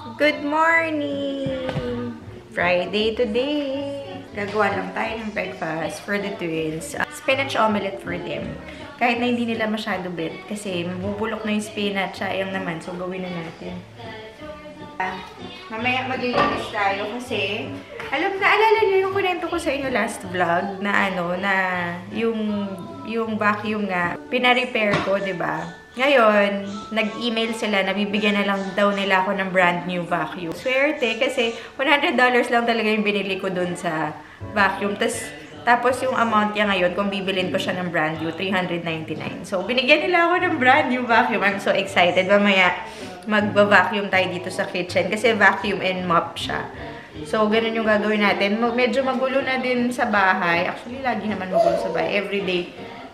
Good morning! Friday today. Gagawa lang tayo ng breakfast for the twins. Spinach omelette for them. Kahit na hindi nila masyado bet kasi mabubulok na yung spinach. Sayang naman. So, gawin na natin. Mamaya maglilinis tayo kasi naalala niyo yung kunento ko sa inyo last vlog na yung vacuum nga, pina-repair ko, 'di ba? Ngayon, nag-email sila na bibigyan na lang daw nila ako ng brand new vacuum. Swerte kasi $100 lang talaga yung binili ko dun sa vacuum. Tapos yung amount niya ngayon, kung bibilin ko siya ng brand new, $399. So, binigyan nila ako ng brand new vacuum. I'm so excited. Mamaya, magba-vacuum tayo dito sa kitchen kasi vacuum and mop siya. So, ganun yung gagawin natin. Medyo magulo na din sa bahay. Actually, lagi naman magulo sa bahay. Everyday,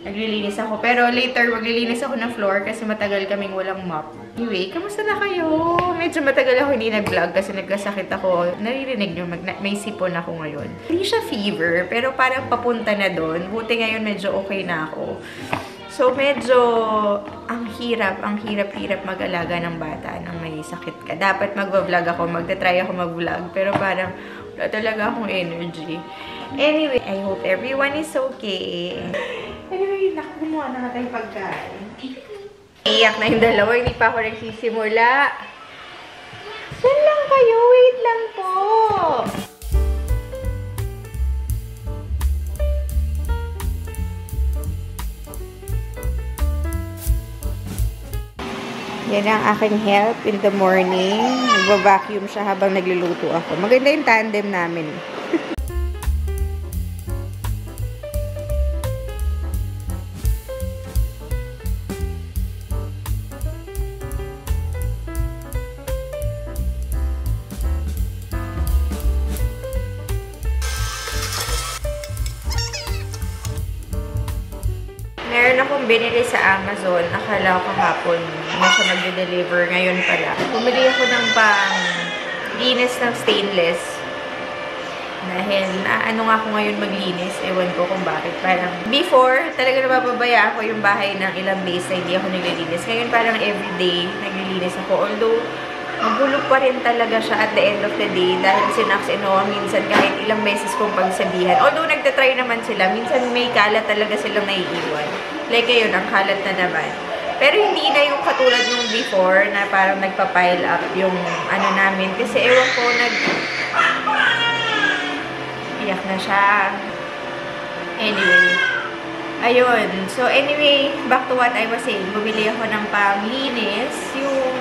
naglilinis ako. Pero later, maglilinis ako ng floor kasi matagal kaming walang mop. Anyway, kamusta na kayo? Medyo matagal ako hindi nag-vlog kasi nagkasakit ako. Naririnig nyo, may sipon ako ngayon. Hindi siya fever, pero parang papunta na doon. Buti ngayon medyo okay na ako. So, medyo ang hirap mag-alaga ng bata nang may sakit ka. Dapat mag-vlog ako, magta-try ako mag-vlog, pero parang wala talaga akong energy. Anyway, I hope everyone is okay. Anyway, nakakumuha na tayong pagkain. Iyak na yung dalawa, hindi pa ako nagsisimula. Saan lang kayo? Wait lang po! Yan ang aking help in the morning. Nagva-vacuum siya habang nagluluto ako. Maganda yung tandem namin. Meron akong binili sa Amazon. Akala ko kahapon na siya mag-deliver. Ngayon pala. Bumili ako ng pang-linis ng stainless. Dahil ano nga ako ngayon maglinis. Ewan ko kung bakit. Parang before, talaga napapabaya ako yung bahay ng ilang days na hindi ako naglilinis. Ngayon parang everyday naglilinis ako. Although, magulo pa rin talaga siya at the end of the day dahil sinaks minsan kahit ilang beses kong pagsabihan. Although nagtatry naman sila, minsan may kalat talaga silang naiiwan. Like ngayon, ang kalat na naman. Pero hindi na yung katulad nung before na parang nagpa-pile up yung ano namin. Kasi ewan ko, iyak na siya. Anyway. Ayun. So anyway, back to what I was saying. Bumili ako ng panglinis. Yung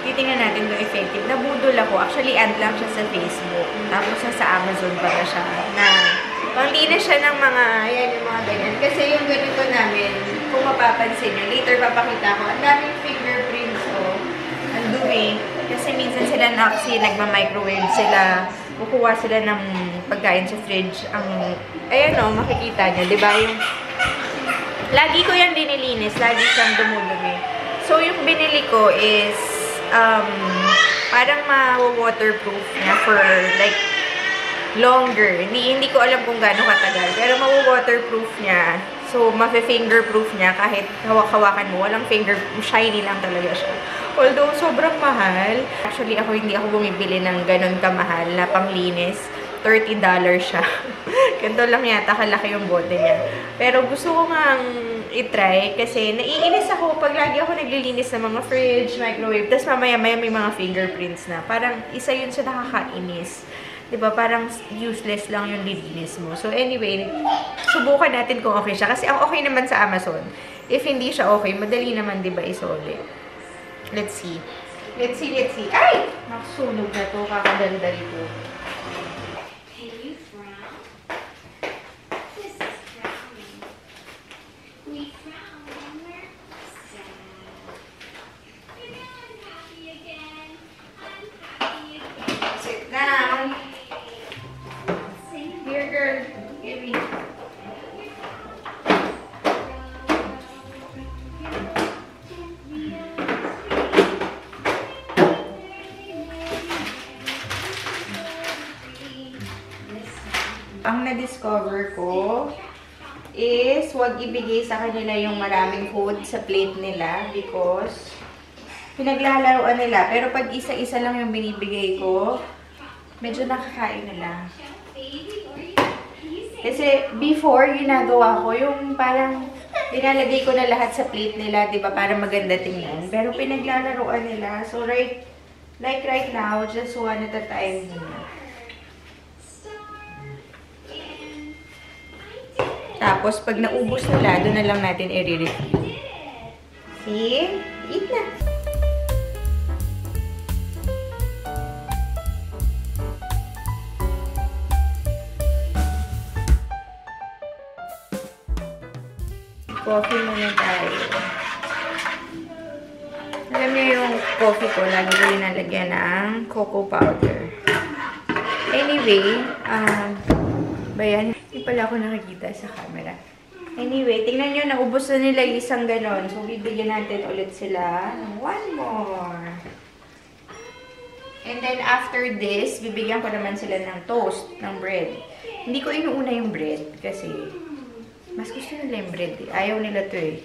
titingnan natin kung effective. Nabudol ako. Actually, ad lang siya sa Facebook. Tapos sa Amazon pa na siya. Na, panglinis siya ng mga, ayan, yung mga ganyan. Kasi yung ganito namin, kung mapapansin nyo, later papakita ko, ang daming fingerprints ko. Ang dumi. Kasi minsan sila nagma-microwave sila. Kukuha sila ng pagkain sa fridge. Ayan o, makikita nyo. Diba yung, lagi ko yan dinilinis. Lagi siyang dumudumi. So, yung binili ko is, parang ma-waterproof niya for like longer. Hindi ko alam kung gaano katagal. Pero ma-waterproof niya. So, ma-fingerproof niya kahit hawak-hawakan mo. Walang finger, shiny lang talaga siya. Although, sobrang mahal. Actually, hindi ako bumibili ng ganun kamahal na panglinis. $30 siya. Ganito lang yata kalaki yung bote niya. Pero gusto ko nga i-try kasi naiinis ako pag lagi ako naglilinis ng mga fridge, microwave, tapos mamaya-maya may mga fingerprints na. Parang isa yun sa nakakainis. Diba? Parang useless lang yung lilinis mo. So anyway, subukan natin kung okay siya. Kasi ang okay naman sa Amazon, if hindi siya okay, madali naman diba isole. Let's see. Let's see. Ay! Nakasunog na to. Kakadali-dali ko. Ang na-discover ko is huwag ibigay sa kanila yung maraming food sa plate nila because Pinaglalaroan nila. Pero pag isa-isa lang yung binibigay ko, medyo nakakain nila. Kasi before, ginagawa ko yung parang dinalagay ko na lahat sa plate nila, di ba? Para maganda tingnan. Pero pinaglalaroan nila. So, right now, just one at a time muna. Tapos, pag naubos nila, doon na lang natin i-refill. See? Eat na! Coffee muna tayo. Alam niyo yung coffee ko, lagi ko linalagyan ng cocoa powder. Anyway, ba yan? Hindi pala ako nakikita sa camera. Anyway, tingnan nyo, naubos na nila isang ganon. So, bibigyan natin ulit sila ng one more. And then, after this, bibigyan ko naman sila ng toast, ng bread. Hindi ko inuuna yung bread kasi mas gusto nila yung bread. Ayaw nila to eh.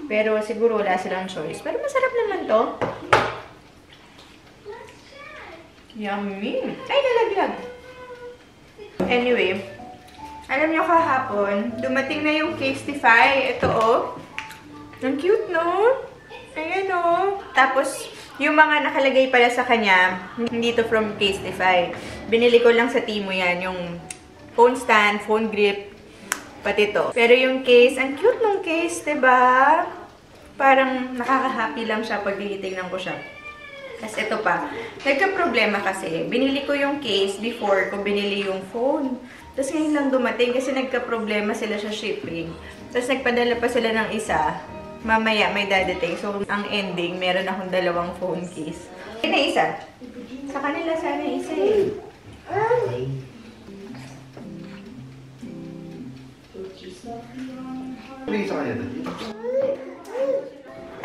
Pero siguro wala silang choice. Pero masarap naman to. Yummy! Ay, nalaglag! Anyway, alam niyo kahapon, dumating na yung Casetify. Ito oh. Ang cute, no? Ayan oh. Tapos, yung mga nakalagay pala sa kanya, hindi to from Casetify. Binili ko lang sa Temu yan. Yung phone stand, phone grip, pati to. Pero yung case, ang cute nung case, diba? Parang nakaka-happy lang siya pag tinitingnan ko siya. Kasi ito pa, nagka-problema kasi. Binili ko yung case before ko binili yung phone. Tapos ngayon lang dumating kasi nagka-problema sila sa shipping. Tapos nagpadala pa sila ng isa. Mamaya may dadating. So, ang ending, meron akong dalawang phone case. Ay, na isa. Sa kanila sana isa eh.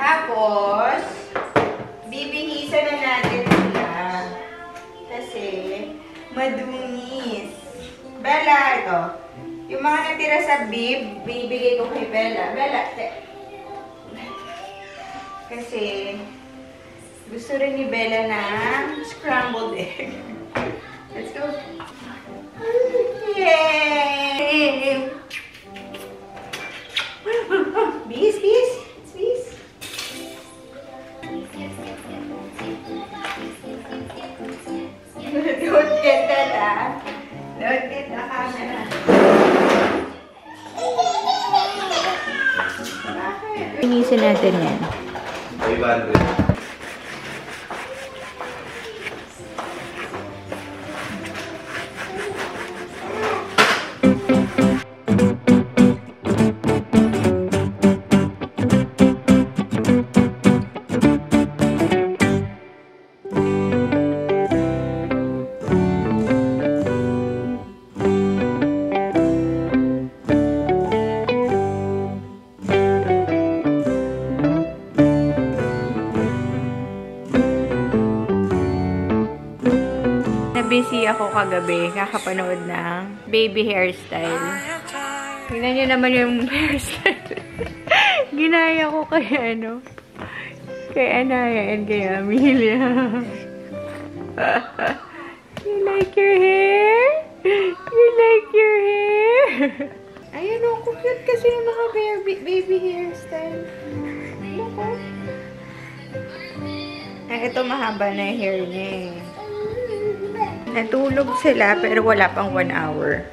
Tapos, bibihisan na natin sila. Kasi, madungis. Bella, ito. Yung mga natira sa bib, binibigay ko kay Bella. Bella, kasi, gusto rin ni Bella na scrambled egg. Let's go. Yay! Bis, bis, bis. Don't get that, ah. Don't get the camera. Inisin natin yan. 500. Busy ako kagabi, kakapanood ng baby hairstyle. Tingnan nyo naman yung hairstyle. Ginaya ko kay ano, kay Anaya and kay Amelia. You like your hair? You like your hair? Ayun o, cute kasi yung mga baby hairstyle. Loko. Ito mahaba na yung hair niya eh. Natulog sila pero wala pang 1 hour.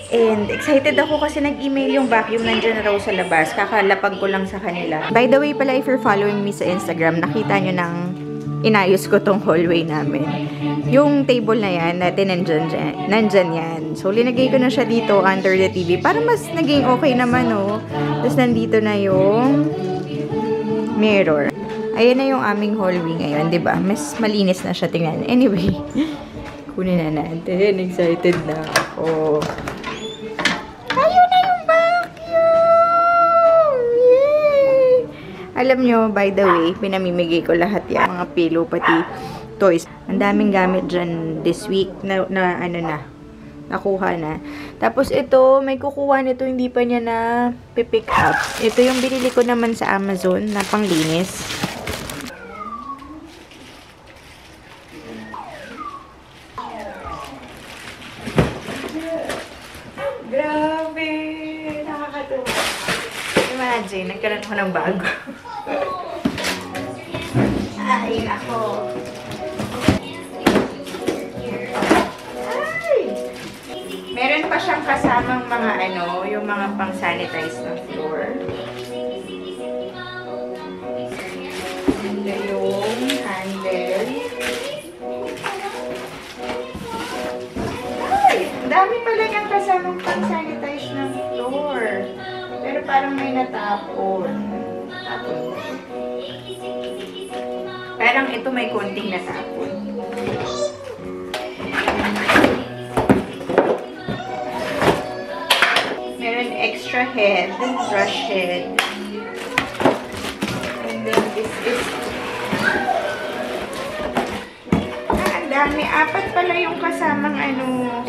And excited ako kasi nag-email yung vacuum, nandiyan na raw sa labas. Kakalapag ko lang sa kanila. By the way pala, if you're following me sa Instagram, nakita nyo nang inayos ko tong hallway namin. Yung table na yan, natin nandyan yan. So, linagay ko na siya dito under the TV para mas naging okay naman, oh. Tapos nandito na yung mirror. Ayan na yung aming hallway ngayon, di ba? Mas malinis na siya, tingnan. Anyway, kunin na natin. Excited na ako. Ayun na yung vacuum! Yay! Alam nyo, by the way, pinamimigay ko lahat yan. Mga pillow, pati toys. Ang daming gamit dyan this week na nakuha na. Tapos ito, may kukuha nito, hindi pa niya na pick up. Ito yung binili ko naman sa Amazon na panglinis. Grabe! Nakakatuwa. Imagine, nagkaroon ako ng bago. Ay, ako. Ay! Meron pa siyang kasamang mga yung mga pang-sanitize ng floor. And yung handle. Ay! Ang dami pala niyang kasamang pang-sanitize ng floor. Pero parang may natapon. Parang ito may konting natapon. Meron extra head, brush head. And then this is... ang dami. 4 pala yung kasamang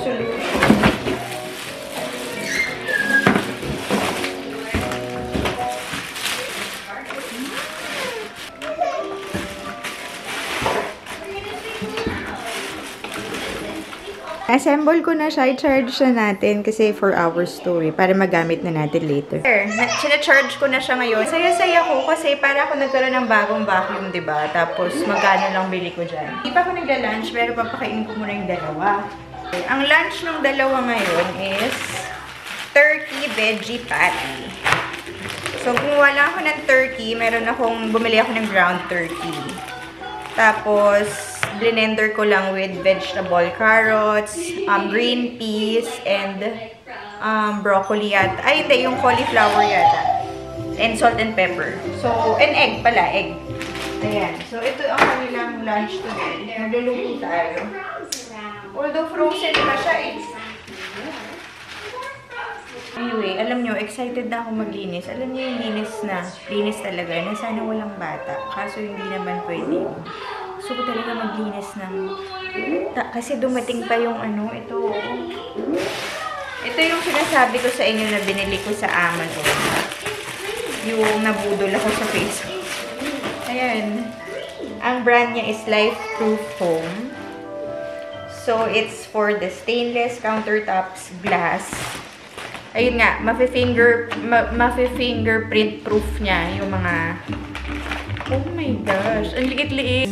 solution. Assemble ko na siya. I-charge siya natin kasi 4 hours to para magamit na natin later. Sina-charge ko na siya ngayon. Saya-saya ko kasi para ako nagkaroon ng bagong vacuum, diba? Tapos magkano lang bili ko dyan. Hindi pa ako nagla-lunch pero papakainin ko muna yung dalawa. Ang lunch ng dalawa ngayon is turkey veggie patty. So, kung wala ako ng turkey, bumili ako ng ground turkey. Tapos, blender ko lang with vegetable carrots, green peas, and broccoli yata. Ay, hindi. Yung cauliflower yata. And salt and pepper. So, and egg pala. Egg. Ayan. So, ito ang kanilang lunch today. Nagluluto tayo. Although frozen pa siya, Anyway, alam nyo, excited na ako maglinis. Alam nyo yung linis talaga, na sana walang bata. Kaso hindi naman pwede. Gusto ko talaga maglinis ng... kasi dumating pa yung ito. Ito yung sinasabi ko sa inyo na binili ko sa Amazon. Yung nabudol ako sa Facebook. Ayan. Ang brand niya is Life Proof Home. So, it's for the stainless countertops glass. Ayun nga, mafi-fingerprint proof niya yung mga... Oh my gosh, ang liit-liit.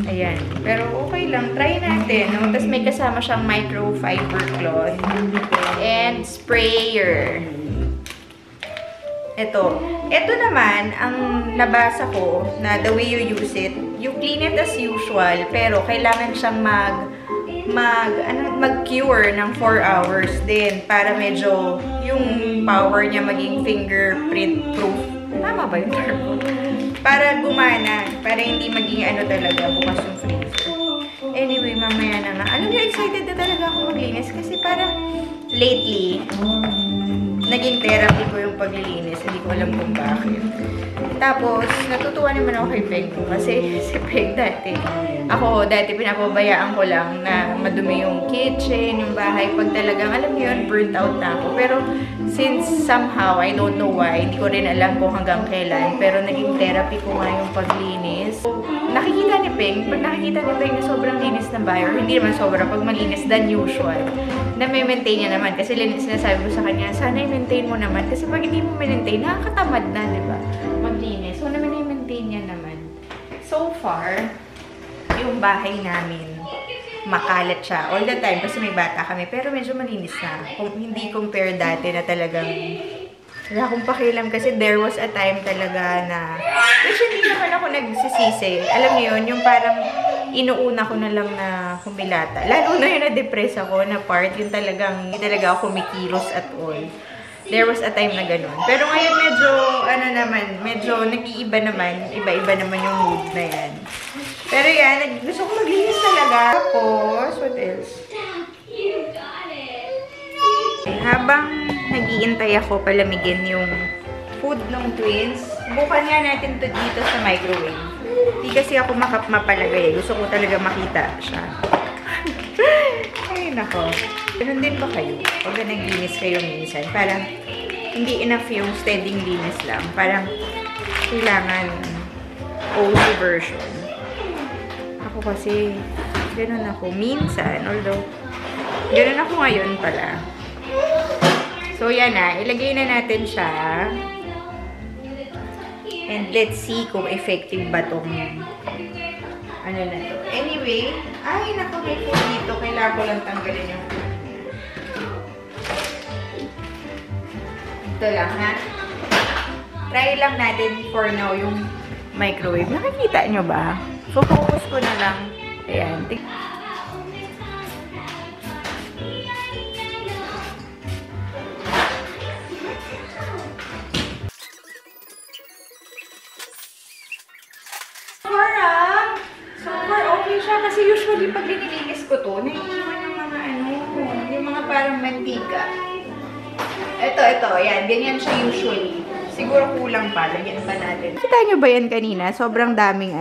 Ayan, pero okay lang, try natin, no? Tapos may kasama siyang microfiber cloth and sprayer. Ito naman, ang nabasa ko na the way you use it, you clean it as usual, pero kailangan siyang mag-cure ng 4 hours din para medyo yung power niya maging fingerprint proof. Tama ba yung term? Para gumana, para hindi maging talaga bukas yung freezer. Anyway, mamaya na nga. Alam niyo, excited na talaga ako maglinis kasi parang lately, naging therapy ko yung paglilinis. Hindi ko alam kung bakit. Tapos, natutuwa naman ako kay Peg kasi si Peg dati pinapabayaan ko lang na madumi yung kitchen, yung bahay. Pag talagang, alam niyo yun, burnt out na ako. Pero, since somehow, I don't know why, hindi ko rin alam kung hanggang kailan, pero naging therapy ko nga yung paglinis. So, pag nakikita ni Peg na sobrang linis ng bahay, or hindi naman sobra, pag malinis than usual, na may maintain niya naman. Kasi sinasabi ko sa kanya, sana i-maintain mo naman. Kasi pag hindi mo maintain, nakakatamad na, di ba? Maglinis. So, naman i-maintain niya naman. So far, yung bahay namin, makalat siya all the time kasi may bata kami. Pero medyo malinis na. Hindi compare dati na talagang wala akong pakialam kasi there was a time talaga na which hindi naman ako nagsisisi. Alam niyo yun, yung parang inuuna ko na lang na humilata. Lalo na yung na-depress ako na part, yung talagang hindi talaga ako kumikilos at all. There was a time na ganun. Pero ngayon medyo nag-iiba naman. Iba-iba naman yung mood na yan. Pero yan, gusto ko maglinis talaga. Tapos, what else? Habang nag-iintay ako palamigin yung food ng twins, bukan nga natin to dito sa microwave. Hindi kasi ako mapalagay. Gusto ko talaga makita siya. Ay, nako. Ganun din ba kayo? Pag naglinis kayo minsan, parang hindi enough yung steady linis lang. Parang kailangan OC version. Ako kasi Ganun ako. Minsan, although, ganun ako ngayon pala. So, yan na. Ilagay na natin siya. And let's see kung effective ba tong ano na to. Anyway, ay, naku, may food dito. Kailangan ko lang tanggalin yung food. Ito lang, ha? Try lang natin for now yung microwave. Nakikita nyo ba? So, focus ko na lang. Ayan. Parang, super okay siya. Kasi usually, pag linilinis ko to, naiiwan yung mga yung mga parang mantika. Ito, yan. Ganyan siya usually. Siguro kulang pa. Lagyan pa natin. Kita nyo ba yan kanina? Sobrang daming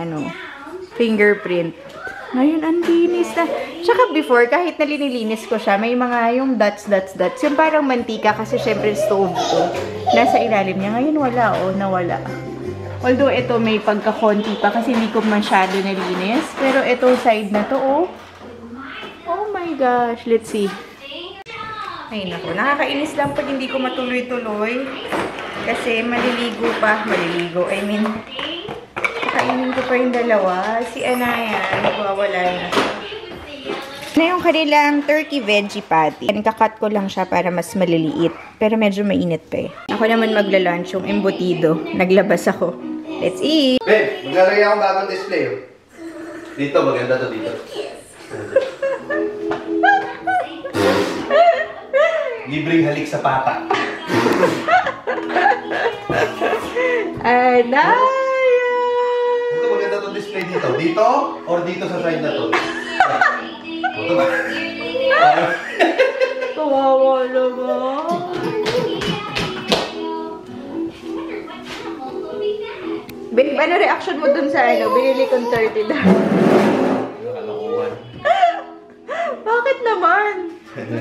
fingerprint. Ngayon, ang linis na. Tsaka before, kahit na linilinis ko siya, may mga yung dots. Yung parang mantika kasi syempre stove ko. Nasa ilalim niya. Ngayon, wala. Nawala. Although, ito may pagkakonti pa kasi hindi ko masyado nalinis. Pero itong side na to, oh my gosh. Let's see. Ay, naku. Nakakainis lang pag hindi ko matuloy-tuloy. Kasi maliligo. I mean, kainin ko pa yung dalawa. Si Anaya, nagwawala na. Na yung kanilang turkey veggie patty. Kakat ko lang siya para mas maliliit. Pero medyo mainit pa eh. Ako naman magla-lunch yung embutido. Naglabas ako. Let's eat! Babe, maglalagay akong bagong display. Oh. Dito, maganda to dito. Libreng halik sa pata. Anaya! Ito, maganda to display dito. Dito or dito sa side na to? Ito ba? Kawawa naman. Babe, ano reaction mo dun sa binili kong 30 $? Nakalokohan. Bakit naman?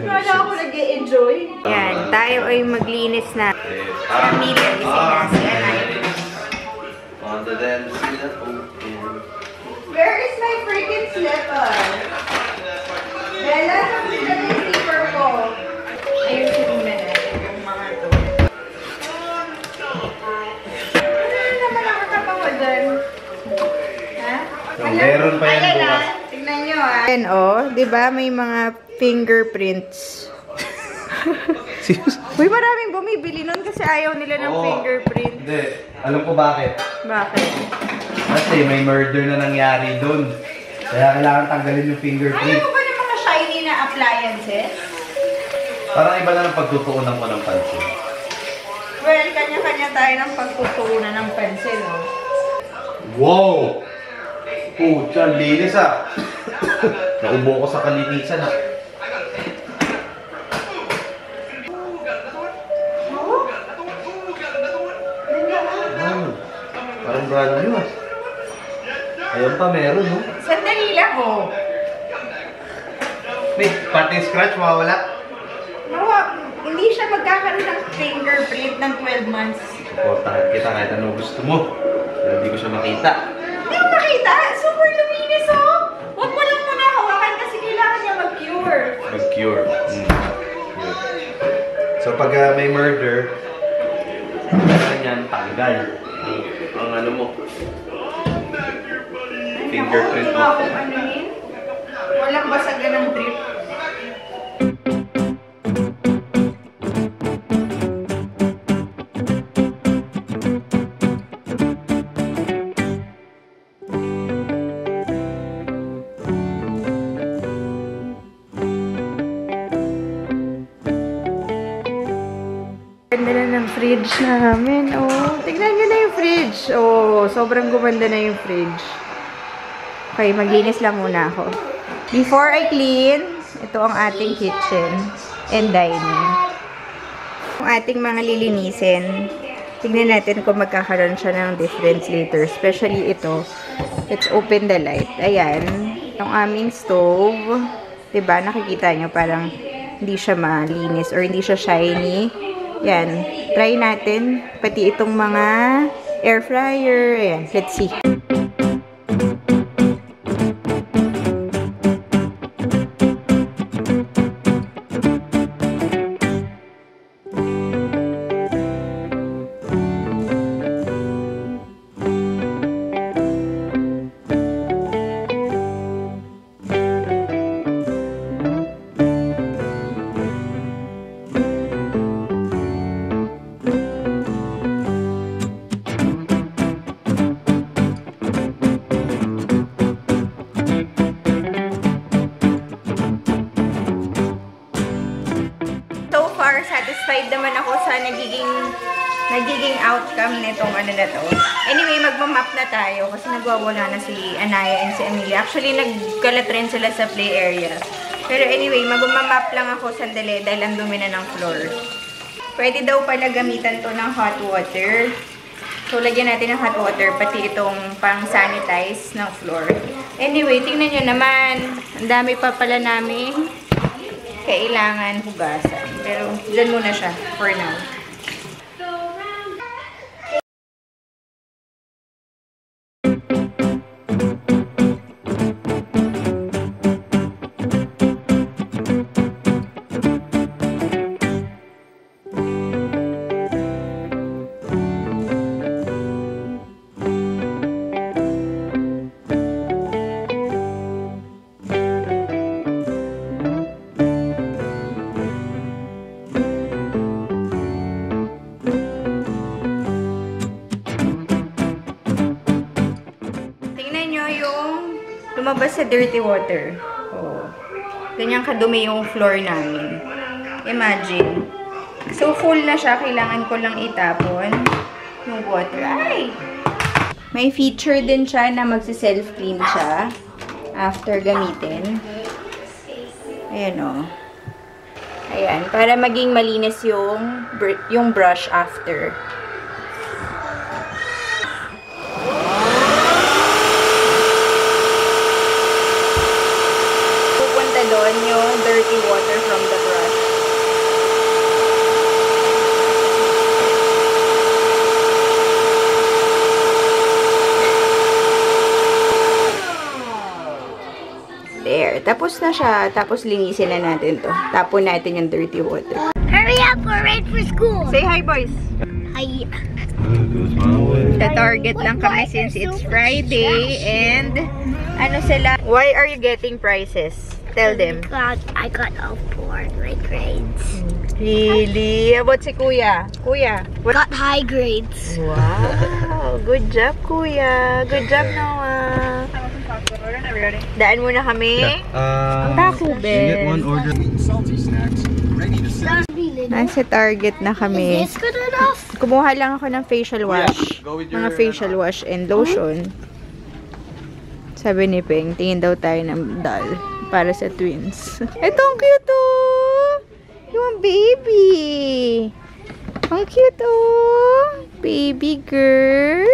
Wala ako nag-e-enjoy. Yan, tayo ay maglinis na. Pamilya, gising na si Anaya. On the then, see that open. Where is my freaking slipper? Bella, nakita na yung slipper ko. Ayusin muna natin yung mga to. Ano naman ako tapawa dyan? Ha? Meron pa yan bukas. Tignan nyo Ayan diba may mga fingerprints. Uy, maraming bumibili nun kasi ayaw nila ng fingerprint. Hindi. Alam ko bakit. Bakit? Kasi may murder na nangyari dun. Kaya kailangan tanggalin yung fingerprint. Ayaw mo ba ng mga shiny na appliances? Parang iba na ng pagtutuunan ko ng pansin. Well, kanya-kanya tayo ng pagtutuunan ng pencil, Wow! Pucha, linis Naubo ko sa kalinisan Parang brand new Ayun pa meron, Sandali lang, Wait, pati scratch, mawawala? Hindi siya magkakaroon ng fingerprint ng 12 months. Portahan kita kahit ano gusto mo. Pero hindi ko siya makita. Hindi mo makita? Super luminis, Huwag mo lang muna hawakan kasi kailangan niya mag-cure. Mag-cure. So pag may murder, kailangan yan tanggal. Ang ano mo. Fingerprint mo. Walang basagan ng drip. Ganda na ng fridge namin. Tignan nyo na yung fridge. Sobrang gumanda na yung fridge. Okay, maglinis lang muna ako. Before I clean, ito ang ating kitchen and dining. Ang ating mga lilinisin, tignan natin kung magkakaroon siya ng difference later. Especially ito. Let's open the light. Ayan. Yung aming stove. Diba? Nakikita nyo parang hindi siya malinis or hindi siya shiny. Yan. Try natin. Pati itong mga air fryer. Ayan. Let's see. satisfied naman ako sa nagiging outcome nitong ano na to. Anyway, magmamap na tayo kasi nagwawala na si Anaya and si Amelia. Actually, nagkalat rin sila sa play area. Pero anyway, magmamap lang ako sandali dahil ang dumi na ng floor. Pwede daw pala gamitan to ng hot water. So, lagyan natin ng hot water, pati itong pang-sanitize ng floor. Anyway, tingnan nyo naman. Ang dami pa pala namin kailangan hugasan. Pero, dyan muna siya for now. Lumabas sa dirty water. Oh. Ganyan kadumi yung floor namin. Imagine. So, full na siya. Kailangan ko lang itapon yung water. Ay! May feature din siya na magsi-self-clean siya after gamitin. Ayan o. Ayan. Para maging malinis yung brush after. Doon yung dirty water from the brush. There. Tapos na siya. Tapos linisin na natin to. Tapon natin yung dirty water. Hurry up, we're ready for school. Say hi, boys. Hi. Sa Target lang kami since it's Friday. And ano sila? Why are you getting prizes? Tell them. I got all 4 my grades. Really? How about si Kuya? Kuya? What? Got high grades. Wow! Good job, Kuya. Good job, Noah. Daan muna kami. Ang Taco Bell. You get one order. Salty snacks ready to send. Nasa Target na kami. Is this good enough? Kumuha lang ako ng facial wash. Yeah, go with your, Mga facial wash and lotion. Sabi ni Peng, tingin daw tayo ng doll para sa twins. Ito, ang cute oh! Yung baby! Ang cute oh! Baby girl!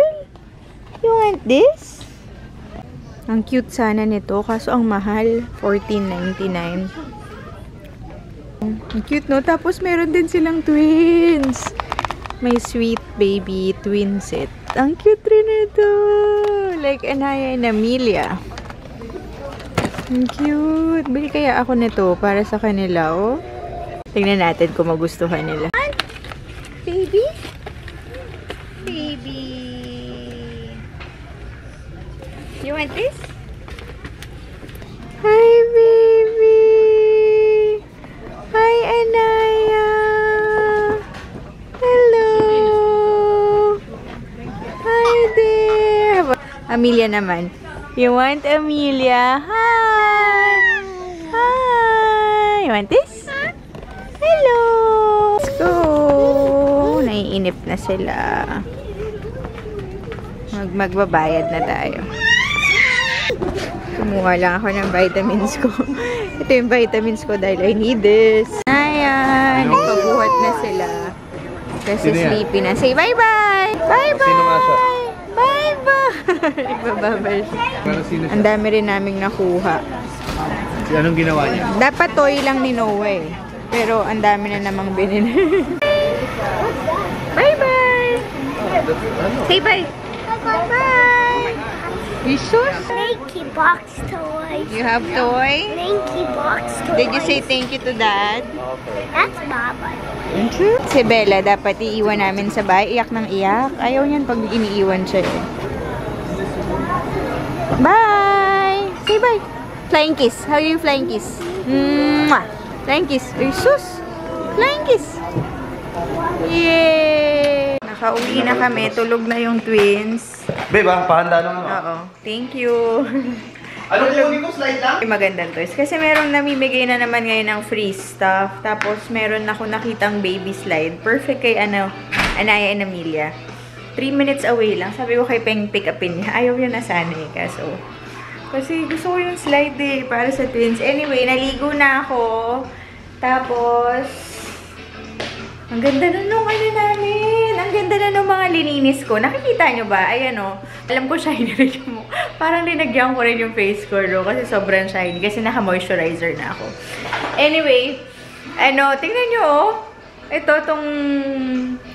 You want this? Ang cute sana nito, kaso ang mahal. $14.99. Ang cute no? Tapos meron din silang twins. May sweet baby twin set. Ang cute rin ito. Like Anaya and Amelia. Ang cute. Bili kaya ako nito para sa kanila, oh. Tingnan natin kung magustuhan nila. Baby? Baby. You want this? Hi, baby. Hi, Anaya. Hello. Hi there. Amelia naman. You want Amelia? Hi. Hi. You want this? Hello. Let's go. Naiinip na sila. Magbabayad na tayo. Kumuha lang ako ng vitamins ko. Ito yung vitamins ko dahil I need this. Ayan. Nagpabuhat na sila. Kasi sleepy na. Say bye-bye! Bye-bye! Sino nga siya? Bye-bye! Nagbababay siya. Ang dami rin naming nakuha. Anong ginawa niya? Dapat toy lang ni Noah eh. Pero ang dami na namang binili. Bye-bye! Say bye! Bye! Jesus? Thank you, box toys. You have toy? Thank you, box toys. Did you say thank you to Dad? That's Mama. Thank you. Si Bella, dapat iiwan namin sa bahay. Iyak ng iyak. Ayaw niyan pag iniiwan siya eh. Bye! Say bye! Flying kiss. How do you flying kiss? Mwah! Flying kiss. Ay, sus! Flying kiss! Yay! Nakauwi na kami. Tulog na yung twins. Babe, pahanda naman ako. Oo. Thank you. Ano kukunin ko? Slide lang? Magandang toys. Kasi merong namimigay na naman ngayon ng free stuff. Tapos meron ako nakitang baby slide. Perfect kay Anaya and Amelia. 3 minutes away lang. Sabi ko kay Peng pick upin niya. Ayaw yun na sana eh. Kasi gusto ko yung slide eh. Para sa twins. Anyway, naligo na ako. Tapos, ang ganda na nung ano namin. Ang ganda na nung mga lininis ko. Nakikita nyo ba? Ayan o. Alam ko shiny rin yung parang linagyan ko rin yung face ko, no? Kasi sobrang shiny. Kasi naka-moisturizer na ako. Anyway, tingnan nyo, oh. Ito,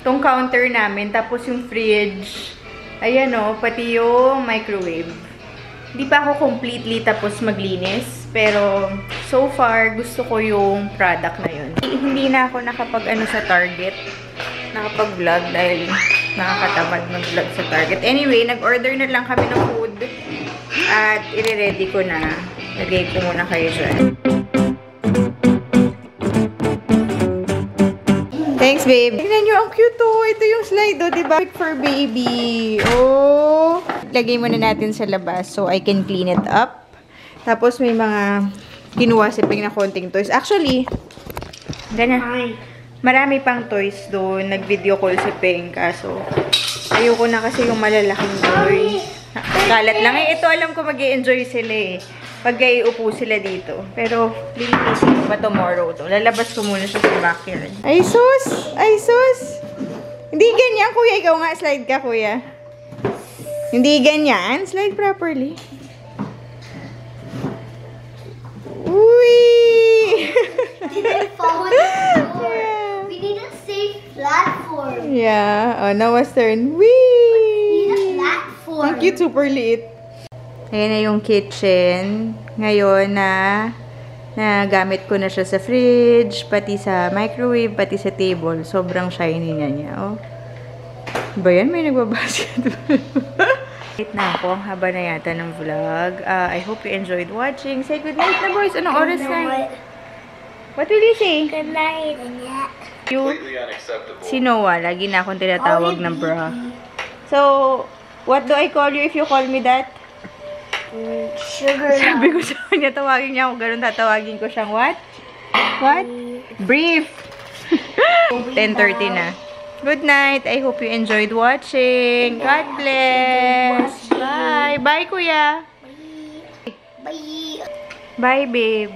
tong counter namin. Tapos yung fridge. Ayan, oh. Pati yung microwave. Hindi pa ako completely tapos maglinis. Pero, so far, gusto ko yung product na yun. Hindi na ako nakapag-ano sa Target. Nakapag-vlog dahil nakakatamad mag-vlog sa Target. Anyway, nag-order na lang kami ng food. At i-ready ko na. Lagay ko muna kayo dyan. Thanks, babe. Tignan nyo, ang cute oh. Ito yung slide oh, diba? For baby. Oh. Lagay muna natin sa labas so I can clean it up. Tapos may mga kinuha si Peng na konting toys. Actually, ganyan. Marami pang toys doon. Nag-video call si Peng. Kaso, ayoko na kasi yung malalaking toys. Kalat lang. Eh, ito alam ko mag-i-enjoy sila eh. Pag iupo sila dito. Pero, lilinisin ko pa tomorrow to. Lalabas ko muna siya sa backyard. Ay, sus! Ay, sus! Hindi ganyan, kuya. Ikaw nga, slide ka, kuya. Hindi ganyan. Slide properly. Uy! Didn't fall on the floor. We need a safe platform. Yeah. Oh, now was turn. Whee! We need a platform. Ang cute, super liit. Ayan na yung kitchen. Ngayon na gamit ko na siya sa fridge, pati sa microwave, pati sa table. Sobrang shiny niya. Oh. Ba yan? May nagbabasket. Wait na ako. Haba na yata ng vlog. I hope you enjoyed watching. Say good night na, boys. Anong oras na? What will you say? Good night. You, si Noah, lagi na akong tinatawag ng bra. So, what do I call you if you call me that? Sugar. Sabi ko sa kanya, tawagin niya ako ganun, tatawagin ko siyang what? What? Brief! 10:30 na. Good night. I hope you enjoyed watching. God bless. Bye. Bye, kuya. Bye. Bye, babe.